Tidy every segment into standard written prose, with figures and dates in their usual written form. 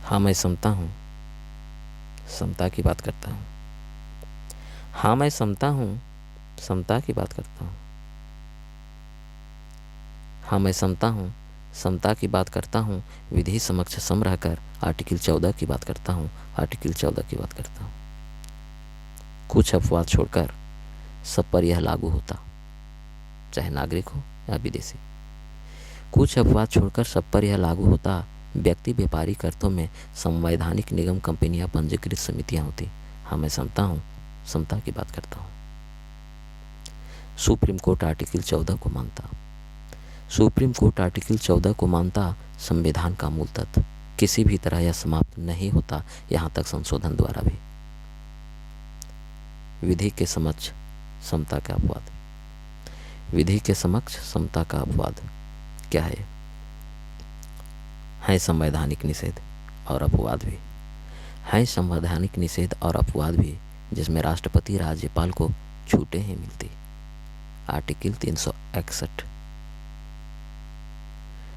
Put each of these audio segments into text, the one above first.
हाँ मैं समता हूँ, समता की बात करता हूँ। हाँ मैं समता हूँ, समता की बात करता हूँ। हाँ मैं समता हूँ, समता की बात करता हूँ। विधि समक्ष सम रहकर आर्टिकल 14 की बात करता हूँ, आर्टिकल 14 की बात करता हूँ। कुछ अपवाद छोड़कर सब पर यह लागू होता, चाहे नागरिक हो या विदेशी। कुछ अपवाद छोड़कर सब पर यह लागू होता। व्यक्ति व्यापारी अर्थों में संवैधानिक निगम कंपनियां पंजीकृत समितियां होती। हाँ मैं समता हूँ, समता की बात करता हूँ। सुप्रीम कोर्ट आर्टिकल 14 को मानता। सुप्रीम कोर्ट आर्टिकल 14 को मानता। संविधान का मूल तत्व किसी भी तरह यह समाप्त नहीं होता, यहाँ तक संशोधन द्वारा भी। विधि के समक्ष समता का अपवाद। विधि के समक्ष समता का अपवाद क्या है संवैधानिक निषेध और अपवाद भी। है संवैधानिक निषेध और अपवाद भी जिसमें राष्ट्रपति राज्यपाल को छूटें ही मिलती। आर्टिकल 361।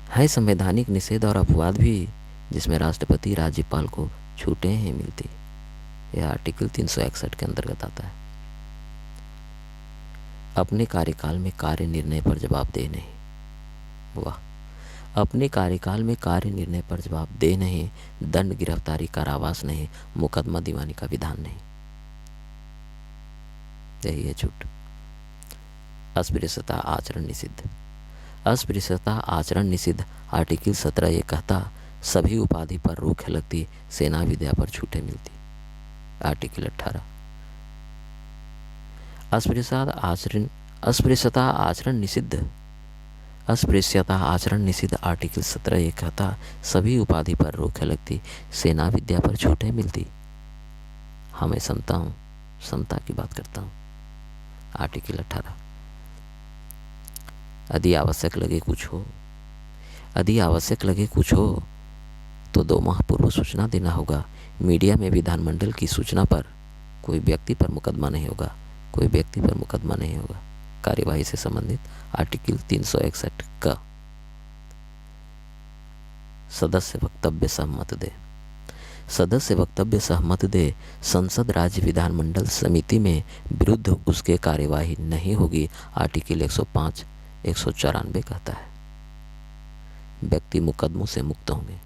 है संवैधानिक निषेध और अपवाद भी जिसमें राष्ट्रपति राज्यपाल को छूटें ही मिलती। यह आर्टिकल 361 के अंतर्गत आता है। अपने कार्यकाल में कार्य निर्णय पर जवाबदेह नहीं। वाह। अपने कार्यकाल में कार्य निर्णय पर जवाबदेह नहीं, दंड, गिरफ्तारी, कारावास नहीं, मुकदमा दीवानी का विधान नहीं। यही है छूट। अस्पृश्यता आचरण निषिद्ध। अस्पृश्यता आचरण निषिद्ध आर्टिकल 17 ये कहता, सभी उपाधि पर रोक है लगती, सेना विद्या पर छूटें मिलती। आर्टिकल 18। अस्पृश्यता आचरण निषिद्ध। अस्पृश्यता आचरण निषिद्ध आर्टिकल 17 ये कहता, सभी उपाधि पर रोक है लगती, सेना विद्या पर छूटें मिलती। हाँ मैं समता हूँ, समता की बात करता हूँ। आर्टिकल 18। यदि आवश्यक लगे कुछ हो, यदि आवश्यक लगे कुछ हो तो 2 माह पूर्व सूचना देना होगा। मीडिया में विधानमंडल की सूचना पर कोई व्यक्ति पर मुकदमा नहीं होगा, कोई व्यक्ति पर मुकदमा नहीं होगा। कार्यवाही से संबंधित आर्टिकल 361 का। सदस्य वक्तव्य सहमत दे। सदस्य वक्तव्य सहमत दे। संसद, राज्य, विधानमंडल समिति में विरुद्ध उसके कार्यवाही नहीं होगी। आर्टिकल 105, 194 कहता है। व्यक्ति मुकदमों से मुक्त होंगे।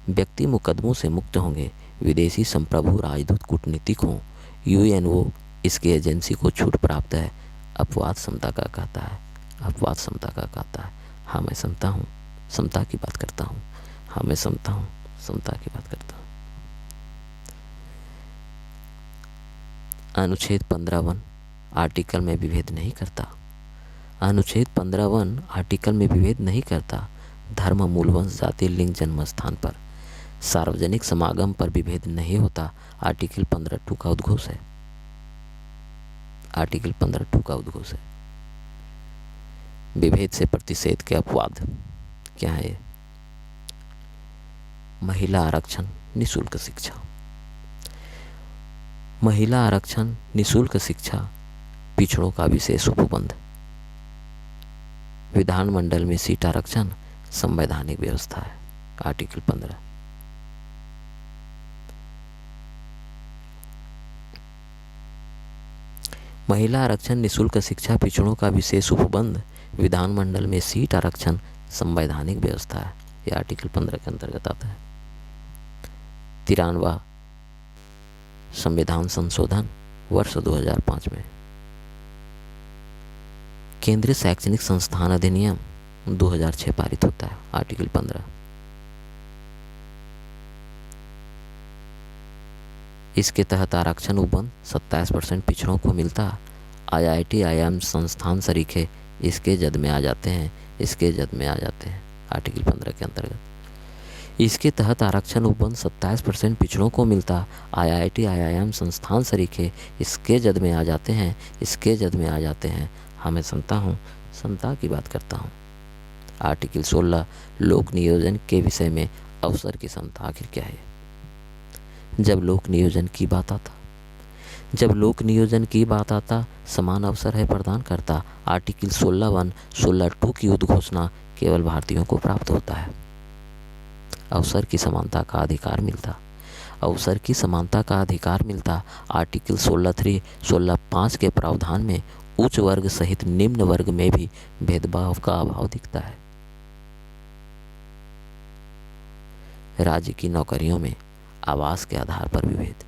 व्यक्ति मुकदमों से मुक्त होंगे। विदेशी संप्रभु, राजदूत, कूटनीतिक हों, यूएनओ, इसकी एजेंसी को छूट प्राप्त है। अपवाद समता का कहता है। अपवाद समता का कहता है। हाँ मैं समता हूँ, समता की बात करता हूँ। हाँ मैं समता हूँ, समता की बात करता हूँ। अनुच्छेद 15(1) आर्टिकल में विभेद नहीं करता। अनुच्छेद 15(1) आर्टिकल में विभेद नहीं करता। धर्म, मूल वंश, जाति, लिंग, जन्म स्थान पर, सार्वजनिक समागम पर विभेद नहीं होता। आर्टिकल 15(2) का उद्घोष है। आर्टिकल 15(2) का उद्घोष है। विभेद से प्रतिषेध के अपवाद क्या है? महिला आरक्षण, निःशुल्क शिक्षा। महिला आरक्षण, निःशुल्क शिक्षा, पिछड़ों का विशेष उपबंध, विधानमंडल में सीट आरक्षण संवैधानिक व्यवस्था है। आर्टिकल 15। महिला आरक्षण, निःशुल्क शिक्षा, पिछड़ों का विशेष उपबंध, विधानमंडल में सीट आरक्षण संवैधानिक व्यवस्था है। यह आर्टिकल 15 के अंतर्गत आता है। 93वां संविधान संशोधन वर्ष 2005 में। केंद्रीय शैक्षणिक संस्थान अधिनियम 2006 पारित होता है। आर्टिकल 15। इसके तहत आरक्षण उपबंध 27% पिछड़ों को मिलता। IIT, IIM संस्थान सरीखे इसके जद में आ जाते हैं। इसके जद में आ जाते हैं। आर्टिकल 15 के अंतर्गत इसके तहत आरक्षण उपबंध 27% पिछड़ों को मिलता। IIT, IIM संस्थान सरीखे इसके जद में आ जाते हैं। इसके जद में आ जाते हैं। हाँ मैं समता हूँ, समता की बात करता हूँ। आर्टिकल 16 लोक नियोजन के विषय में अवसर की समता आखिर क्या है? जब लोक नियोजन की बात आता, जब लोक नियोजन की बात आता, समान अवसर है प्रदान करता। आर्टिकल 16(1), 16(2) की उद्घोषणा केवल भारतीयों को प्राप्त होता है। अवसर की समानता का अधिकार मिलता। अवसर की समानता का अधिकार मिलता। आर्टिकल 16(3) 16(5) के प्रावधान में उच्च वर्ग सहित निम्न वर्ग में भी भेदभाव का अभाव दिखता है। राज्य की नौकरियों में आवास के आधार पर विभेद।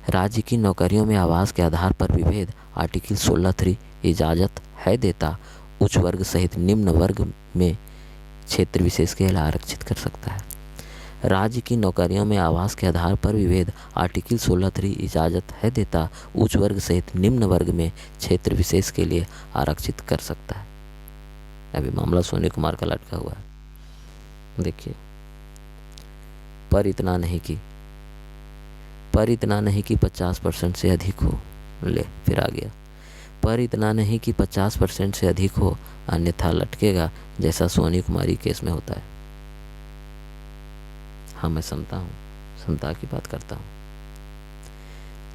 राज्य की नौकरियों में आवास के आधार पर विभेद आर्टिकल 16(3) इजाज़त है देता उच्च वर्ग सहित निम्न वर्ग में क्षेत्र विशेष के लिए आरक्षित कर सकता है। राज्य की नौकरियों में आवास के आधार पर विभेद आर्टिकल 16(3) इजाज़त है देता उच्च वर्ग सहित निम्न वर्ग में क्षेत्र विशेष के लिए आरक्षित कर सकता है। अभी मामला सोनी कुमार का लटका हुआ है। देखिए, पर इतना नहीं कि 50% से अधिक हो। ले फिर आ गया, पर इतना नहीं कि 50% से अधिक हो, अन्यथा लटकेगा, जैसा सोनी कुमारी केस में होता है। हाँ, मैं समता की बात करता हूँ।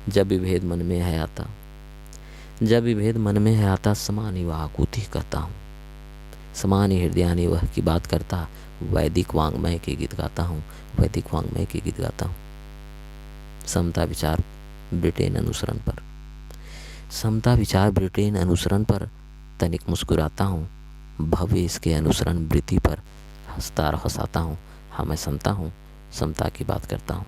जब विभेद मन में है आता समान ही वह आकुति कहता हूँ। समान ही हृदयानी वह की बात करता, वैदिक वाङ्मय के गीत गाता हूँ। समता विचार ब्रिटेन अनुसरण पर तनिक मुस्कुराता हूँ। भव्य इसके अनुसरण वृत्ति पर हंसता हूँ। हाँ, मैं समता की बात करता हूँ।